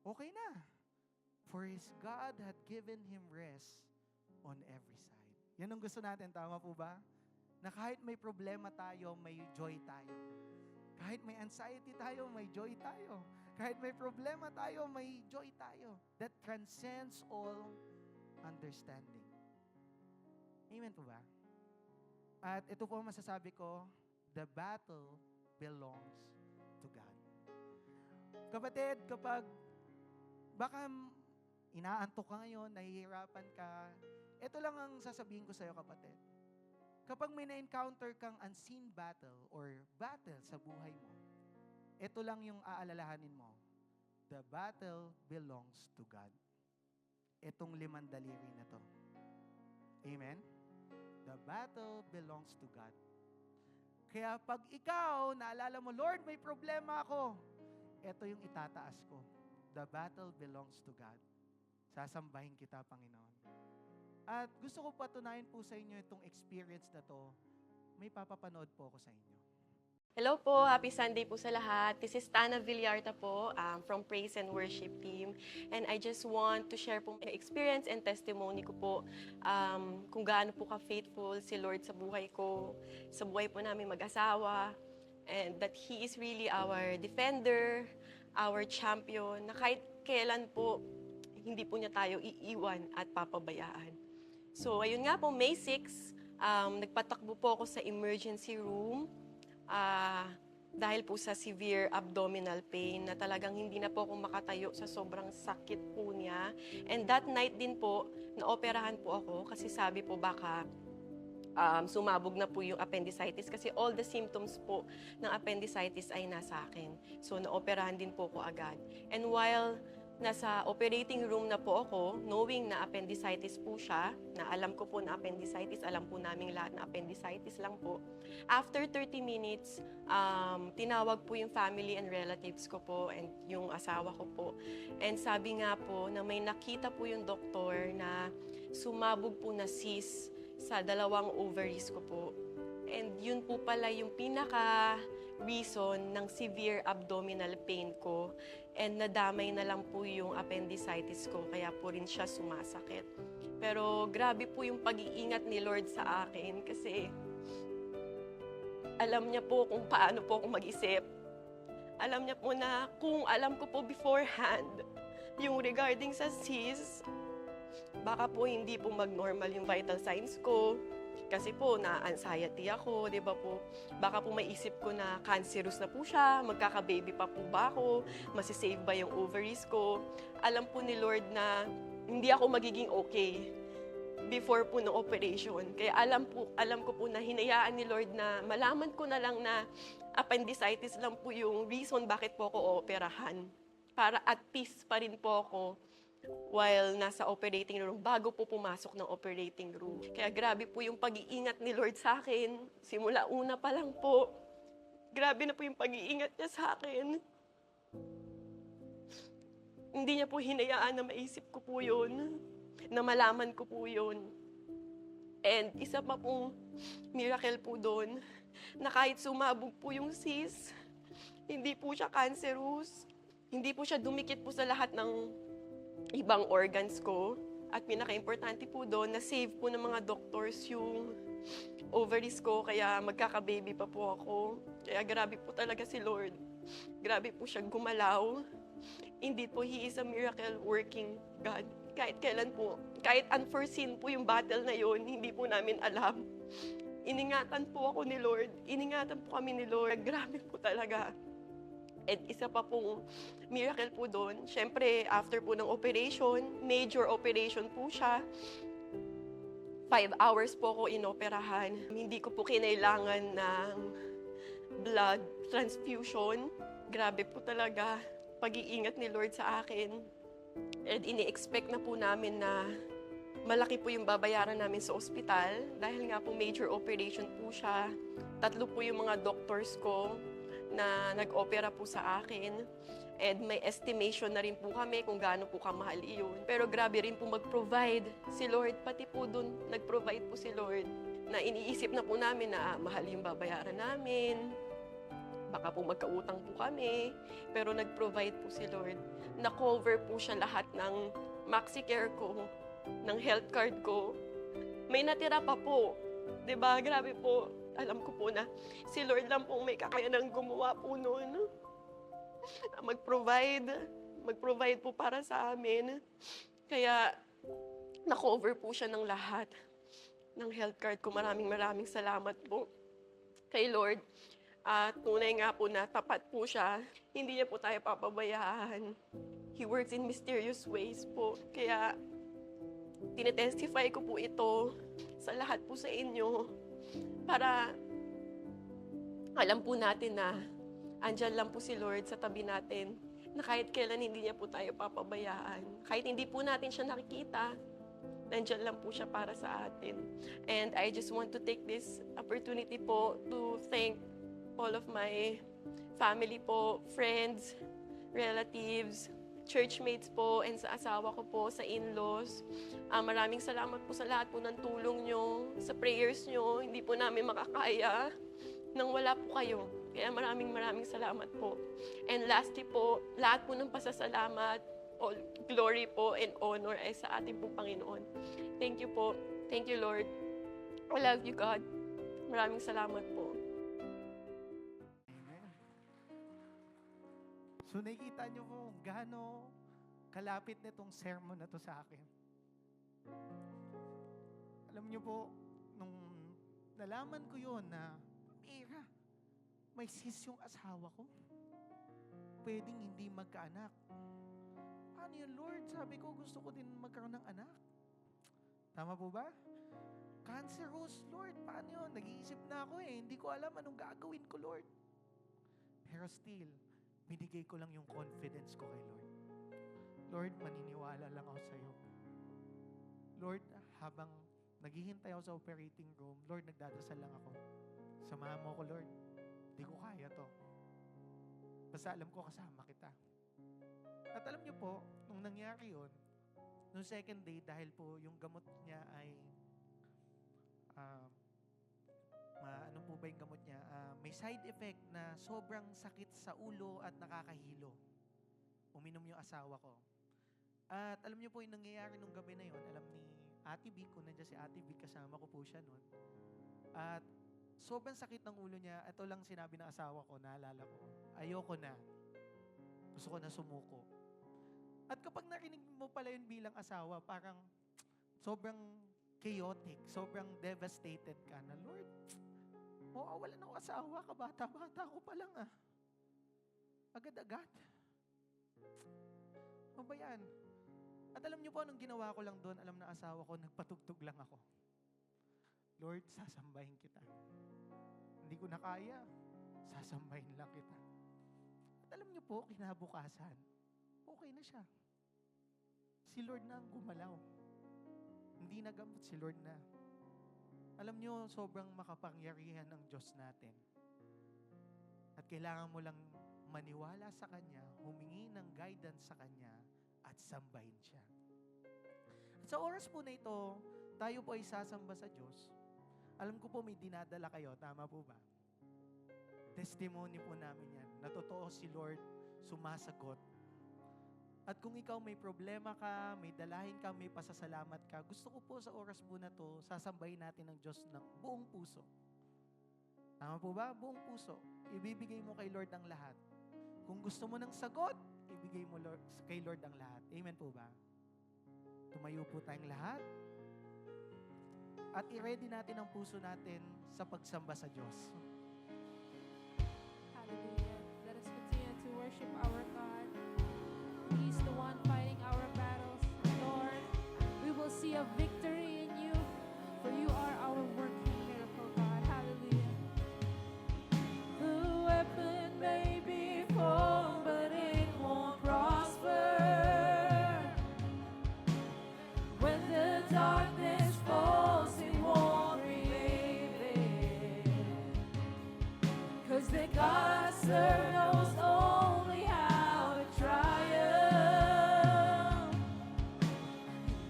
Okay na. For his God had given him rest on every side. Yan ang gusto natin, tama po ba? Na kahit may problema tayo, may joy tayo. Kahit may anxiety tayo, may joy tayo. Kahit may problema tayo, may joy tayo. That transcends all understanding. Amen po ba? At ito po ang masasabi ko, the battle belongs to God. Kapatid, kapag baka inaantok ka ngayon, nahihirapan ka, ito lang ang sasabihin ko sa iyo, kapatid. Kapag may na-encounter kang unseen battle or battle sa buhay mo, ito lang yung aalalahanin mo. The battle belongs to God. Itong 5 daliri na to. Amen? The battle belongs to God. Kaya pag ikaw, naalala mo, Lord, may problema ako, ito yung itataas ko. The battle belongs to God. Sasambahin kita, Panginoon. At gusto ko patunayan po sa inyo itong experience na to. May papapanood po ako sa inyo.
Hello po, happy Sunday po sa lahat. This is Tana Villarta po from Praise and Worship Team. And I just want to share po my experience and testimony ko po kung gaano po ka-faithful si Lord sa buhay ko, sa buhay po namin mag-asawa, and that He is really our defender, our champion, na kahit kailan po, hindi po niya tayo iiwan at papabayaan. So, ayun nga po, May 6, nagpatakbo po ako sa emergency room dahil po sa severe abdominal pain na talagang hindi na po ako makatayo sa sobrang sakit po niya. And that night din po, naoperahan po ako kasi sabi po baka sumabog na po yung appendicitis kasi all the symptoms po ng appendicitis ay nasa akin. So, naoperahan din po ako agad. And while nasa operating room na po ako, knowing na appendicitis po siya, na alam ko po na appendicitis, alam po namin lahat na appendicitis lang po. After 30 minutes, tinawag po yung family and relatives ko po and yung asawa ko po. And sabi nga po na may nakita po yung doktor na sumabog po na cyst sa 2 ovaries ko po. And yun po pala yung pinaka-reason ng severe abdominal pain ko. And nadamay na lang po yung appendicitis ko, kaya po rin siya sumasakit. Pero grabe po yung pag-iingat ni Lord sa akin kasi alam niya po kung paano po ako mag-isip. Alam niya po na kung alam ko po beforehand yung regarding sa cyst, baka po hindi po mag-normal yung vital signs ko. Kasi po, na-anxiety ako, di ba po? Baka po maisip ko na cancerous na po siya, magkaka-baby pa po ba ako, masisave ba yung ovaries ko. Alam po ni Lord na hindi ako magiging okay before po ng operation. Kaya alam ko po na hinayaan ni Lord na malaman ko na lang na appendicitis lang po yung reason bakit po ako operahan. Para at peace pa rin po ako while nasa operating room, bago po pumasok ng operating room. Kaya grabe po yung pag-iingat ni Lord sa akin. Simula una pa lang po, grabe na po yung pag-iingat niya sa akin. Hindi niya po hinayaan na maisip ko po yun, na malaman ko po yun. And isa pa pong miracle po doon, na kahit sumabog po yung cyst, hindi po siya cancerous, hindi po siya dumikit po sa lahat ng ibang organs ko. At pinaka-importante po doon, na-save po ng mga doctors yung ovaries ko, kaya magkaka-baby pa po ako. Kaya grabe po talaga si Lord. Grabe po siya gumalaw. Indeed po, He is a miracle working God. Kahit kailan po, kahit unforeseen po yung battle na yon, hindi po namin alam. Iningatan po ako ni Lord. Iningatan po kami ni Lord. Grabe po talaga. At isa pa pong miracle po doon, syempre after po ng operation, major operation po siya. 5 hours po ako inoperahan. Hindi ko po kinailangan ng blood transfusion. Grabe po talaga pag-iingat ni Lord sa akin. And ini-expect na po namin na malaki po yung babayaran namin sa ospital dahil nga po major operation po siya. 3 po yung mga doctors ko na nag-opera po sa akin. And may estimation na rin po kami kung gaano po kamahal iyon. Pero grabe rin po mag-provide si Lord. Pati po dun, nag-provide po si Lord. Na iniisip na po namin na mahal yung babayaran namin. baka po magkautang po kami, pero nag-provide po si Lord. Na-cover po siya lahat ng MaxiCare ko, ng health card ko. May natira pa po. 'Di ba? Grabe po. Alam ko po na si Lord lang po may kakayanang gumawa po noon. Mag-provide po para sa amin. Kaya na-cover po siya ng lahat ng health card ko. Maraming salamat po kay Lord. At tunay nga po na tapat po siya. Hindi niya po tayo papabayaan. He works in mysterious ways po. Kaya tinetestify ko po ito sa lahat po sa inyo para alam po natin na andyan lang po si Lord sa tabi natin, na kahit kailan hindi niya po tayo papabayaan. Kahit hindi po natin siya nakikita, nandyan lang po siya para sa atin. And I just want to take this opportunity po to thank all of my family po, friends, relatives, churchmates po, and sa asawa ko po, sa in-laws. Maraming salamat po sa lahat po ng tulong nyo, sa prayers nyo. Hindi po namin makakaya nang wala po kayo. Kaya maraming salamat po. And lastly po, lahat po ng pasasalamat, all glory po and honor ay sa ating pong Panginoon. Thank you po. Thank you, Lord. I love you, God. Maraming salamat po.
Amen. So nakikita niyo po gaano kalapit nitong sermon na to sa akin. Alam niyo po, nung nalaman ko yun na, Mira, may sis yung asawa ko. Pwedeng hindi magkaanak. Paano yun, Lord? Sabi ko, gusto ko din magkaroon ng anak. Tama po ba? Cancerous, Lord. Paano yun? Nag-iisip na ako eh. Hindi ko alam anong gagawin ko, Lord. Pero still, binigay ko lang yung confidence ko kay Lord. Lord, maniniwala lang ako sa'yo. Lord, habang naghihintay ako sa operating room, Lord, nagdadasal lang ako. Samahan mo ako, Lord. Hindi ko kaya to. Basta alam ko kasama kita. At alam niyo po, nung nangyari yun, nung second day, dahil po yung gamot niya ay, ano po ba yung gamot niya? May side effect na sobrang sakit sa ulo at nakakahilo. Uminom yung asawa ko. At alam niyo po yung nangyayari nung gabi na yun, alam ni Ate Vic, kung nandiyan si Ate Vic, kasama ko po siya nun. At sobrang sakit ng ulo niya, ito lang sinabi ng asawa ko, naalala ko, ayoko na. Gusto ko na sumuko. At kapag narinig mo pala yun bilang asawa, parang sobrang chaotic, sobrang devastated ka na, Lord, mawawalan ako asawa, kabata-bata ko pa lang ah. Agad-agad. Ano ba yan? At alam niyo po, anong ginawa ko lang doon, alam na asawa ko, nagpatugtog lang ako. Lord, sasambahin kita. Hindi ko na kaya, sasambahin lang kita. At alam niyo po, kinabukasan, okay na siya. Si Lord na ang gumalaw. Hindi na gamot, si Lord na. Alam niyo, sobrang makapangyarihan ng Diyos natin. At kailangan mo lang maniwala sa Kanya, humingi ng guidance sa Kanya, at sambahin siya. At sa oras po na ito, tayo po ay sasamba sa Diyos. Alam ko po may dinadala kayo, tama po ba? Testimony po namin yan, na totoo si Lord sumasagot. At kung ikaw may problema ka, may dalahin ka, may pasasalamat ka, gusto ko po sa oras po na to, sasambahin natin ng Diyos ng buong puso. Tama po ba? Buong puso. Ibibigay mo kay Lord ang lahat. Kung gusto mo ng sagot, ibigay mo kay Lord ang lahat. Amen po ba? Tumayo po tayong lahat. At i-ready natin ang puso natin sa pagsamba sa Diyos.
Hallelujah. Let us continue to worship our God. He's the one fighting our battles. Lord, we will see a victory in you, for you are our working miracle, God. Hallelujah. The weapon may be formed, but it won't prosper. When the darkness falls, it won't prevail. 'Cause the God I serve knows only how to triumph.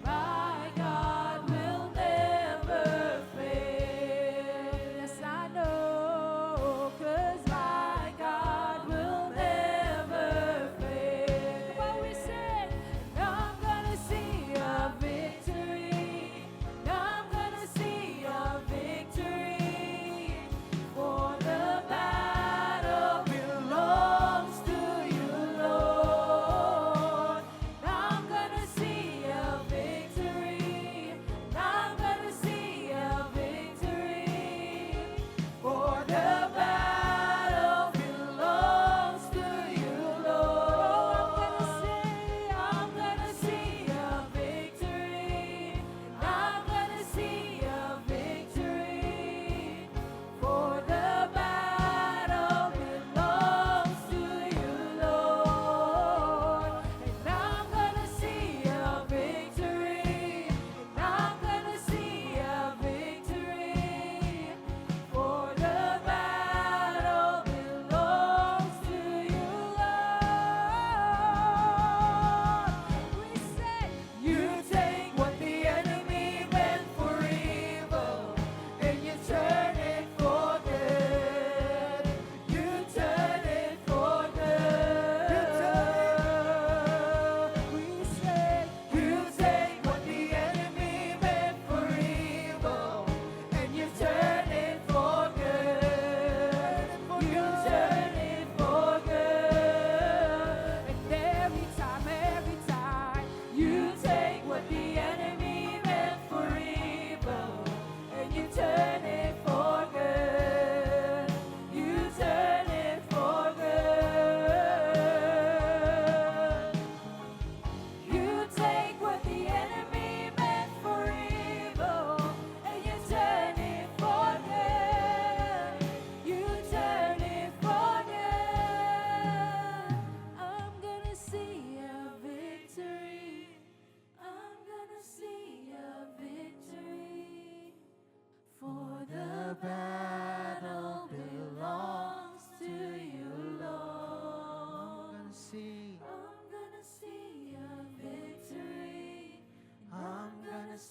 My God will never fail. Yes, I know, 'cause my God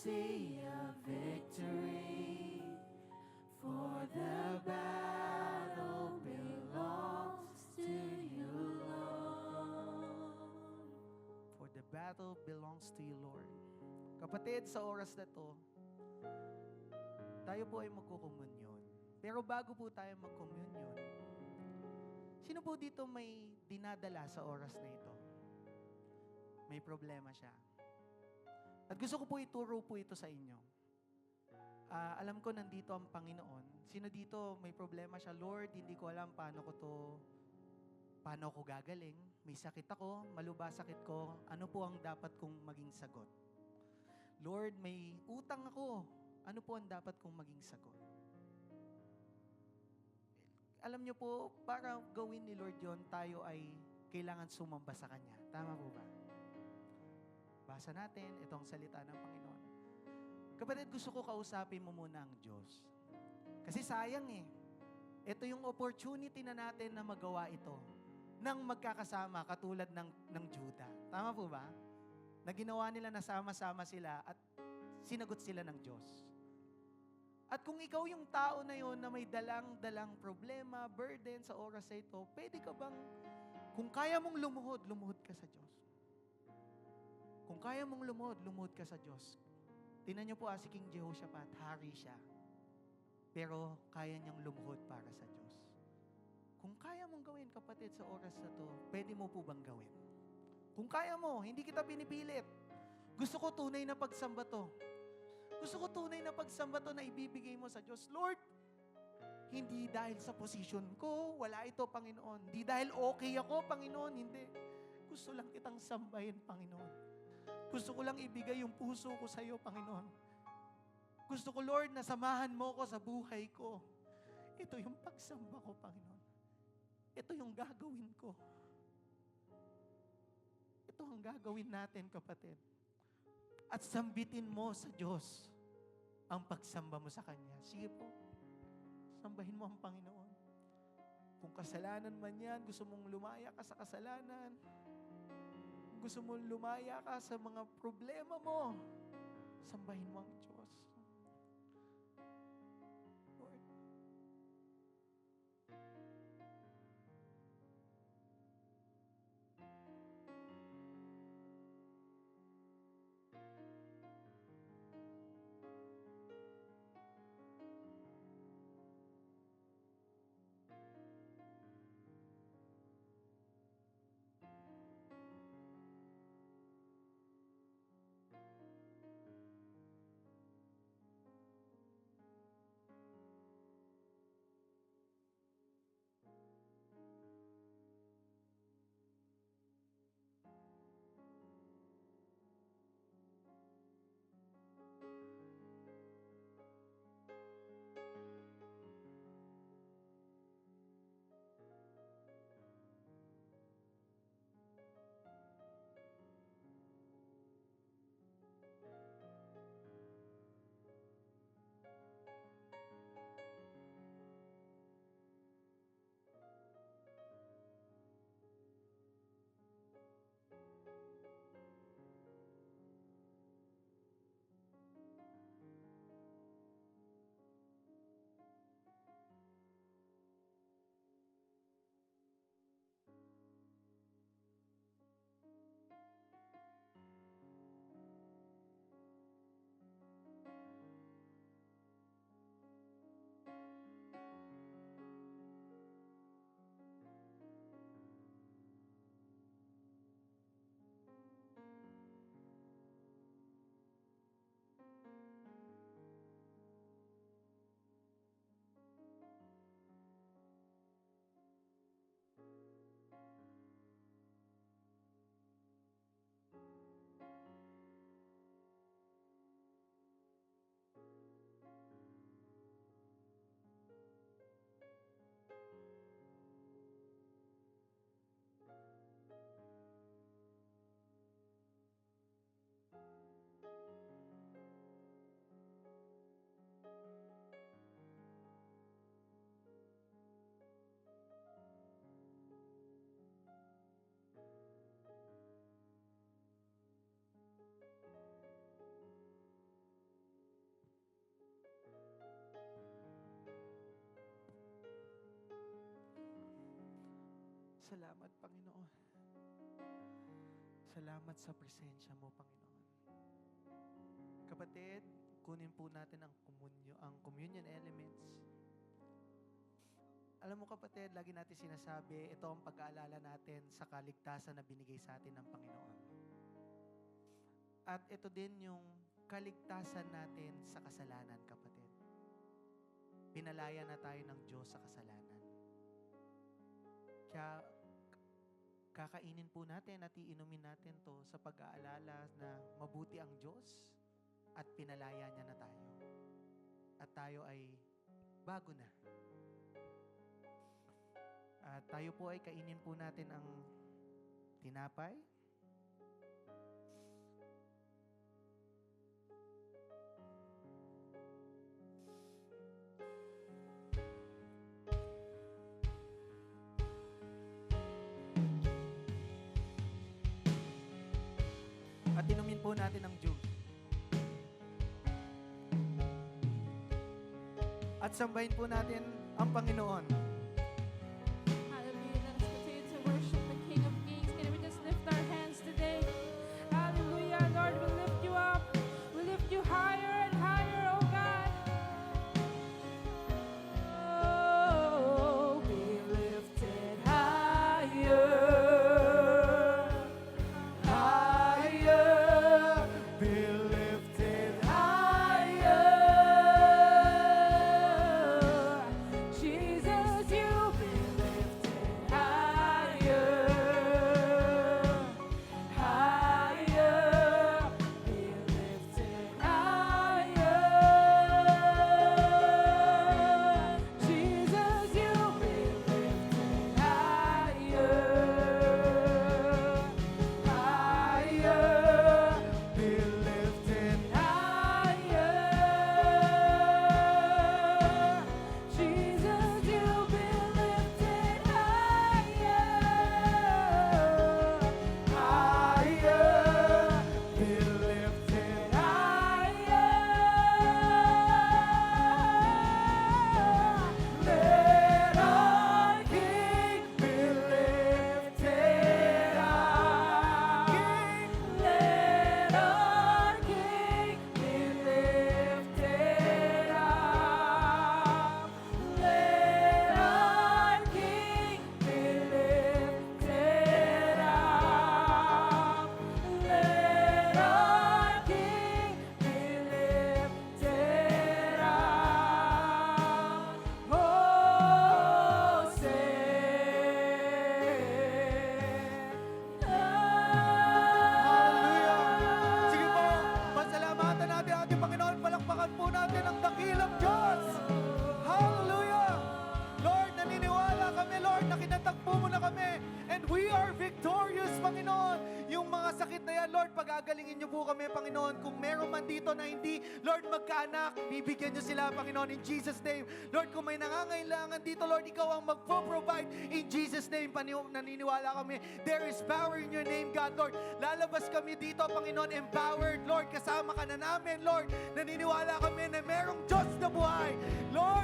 see a victory, for the battle belongs to you, Lord. For the battle belongs to you, Lord. Kapatid, sa oras na to, tayo po ay magkukomunyon. Pero bago po tayo magkomunyon, sino po dito may dinadala sa oras na ito? May problema siya. At gusto ko po ituro po ito sa inyo. Alam ko nandito ang Panginoon. Sino dito may problema siya? Lord, hindi ko alam paano ako gagaling. May sakit ako, maluba sakit ko. Ano po ang dapat kong maging sagot? Lord, may utang ako. Ano po ang dapat kong maging sagot? Alam niyo po, para gawin ni Lord yon, tayo ay kailangan sumamba sa Kanya. Tama po ba? Basa natin itong salita ng Panginoon. Kapatid, gusto ko kausapin mo muna ang Diyos. Kasi sayang Ito yung opportunity na natin na magawa ito nang magkakasama katulad ng Juda. Tama po ba? Na ginawa nila na sama-sama sila at sinagot sila ng Diyos. At kung ikaw yung tao na yon na may dalang-dalang problema, burden sa oras na ito, pwede ka bang, kung kaya mong lumuhod ka sa Diyos. Kung kaya mong lumuhod ka sa Diyos. Tingnan niyo po si King Jehoshaphat, hari siya. Pero kaya niyang lumuhod para sa Diyos. Kung kaya mong gawin, kapatid, sa oras na to, pwede mo po bang gawin? Kung kaya mo, hindi kita pinipilit. Gusto ko tunay na pagsamba to. Gusto ko tunay na pagsamba to na ibibigay mo sa Diyos. Lord, hindi dahil sa position ko, wala ito, Panginoon. Hindi dahil okay ako, Panginoon, hindi. Gusto lang kitang sambahin, Panginoon. Gusto ko lang ibigay yung puso ko sa iyo, Panginoon. Gusto ko, Lord, na samahan mo ko sa buhay ko. Ito yung pagsamba ko, Panginoon. Ito yung gagawin ko. Ito ang gagawin natin, kapatid. At sambitin mo sa Diyos ang pagsamba mo sa Kanya. Sige po, sambahin mo ang Panginoon. Kung kasalanan man yan, gusto mong lumaya ka sa kasalanan, gusto mong lumaya ka sa mga problema mo, sambahin mo ang Diyos. Lord, Salamat, Panginoon. Salamat sa presensya mo, Panginoon. Kapatid, kunin po natin ang communion elements. Alam mo kapatid, lagi natin sinasabi, ito ang pag-aalala natin sa kaligtasan na binigay sa atin ng Panginoon. At ito din yung kaligtasan natin sa kasalanan, kapatid. Pinalaya na tayo ng Diyos sa kasalanan. Kaya kakainin po natin at iinumin natin to sa pag-aalala na mabuti ang Diyos at pinalaya niya na tayo. At tayo ay bago na. At tayo po ay kainin po natin ang tinapay. At inumin po natin ang juice. At sambahin po natin ang Panginoon.
Hallelujah. Let us continue to worship the King of Kings. Can we just lift our hands today? Hallelujah. Lord, we lift you up. We lift you higher and higher, oh God. Oh, be lifted higher. Higher. Be lifted higher. Jesus, you be lifted higher. Higher. Be lifted higher. Jesus, you be lifted higher. Higher. Be lifted higher. Jesus, you be lifted higher. Higher. Be lifted higher. Let our King be lifted high. Let our King be lifted high. Let our King be lifted high. Let our King be lifted high. Oh,
Hallelujah! Sige po, pasalamatan natin ang ating Panginoon. Palakpakan po natin ang dakilang Diyos. Hallelujah! Lord, naniniwala kami, Lord, na kinatagpo mo na kami. And we are victorious, Panginoon. Yung mga sakit na yan, Lord, pagagalingin niyo po kami, Panginoon. Kung meron man dito na hindi, Lord, magkaanak, bibigyan niyo sila, Panginoon, in Jesus' name. Lord, kung may nangangailangan dito, Lord, ikaw ang magpo-provide in Jesus' name. Naniniwala kami, there is power in your name, God, Lord. Lalabas kami dito, Panginoon, empowered, Lord, kasama ka na namin, Lord. Naniniwala kami na merong Diyos na buhay. Lord,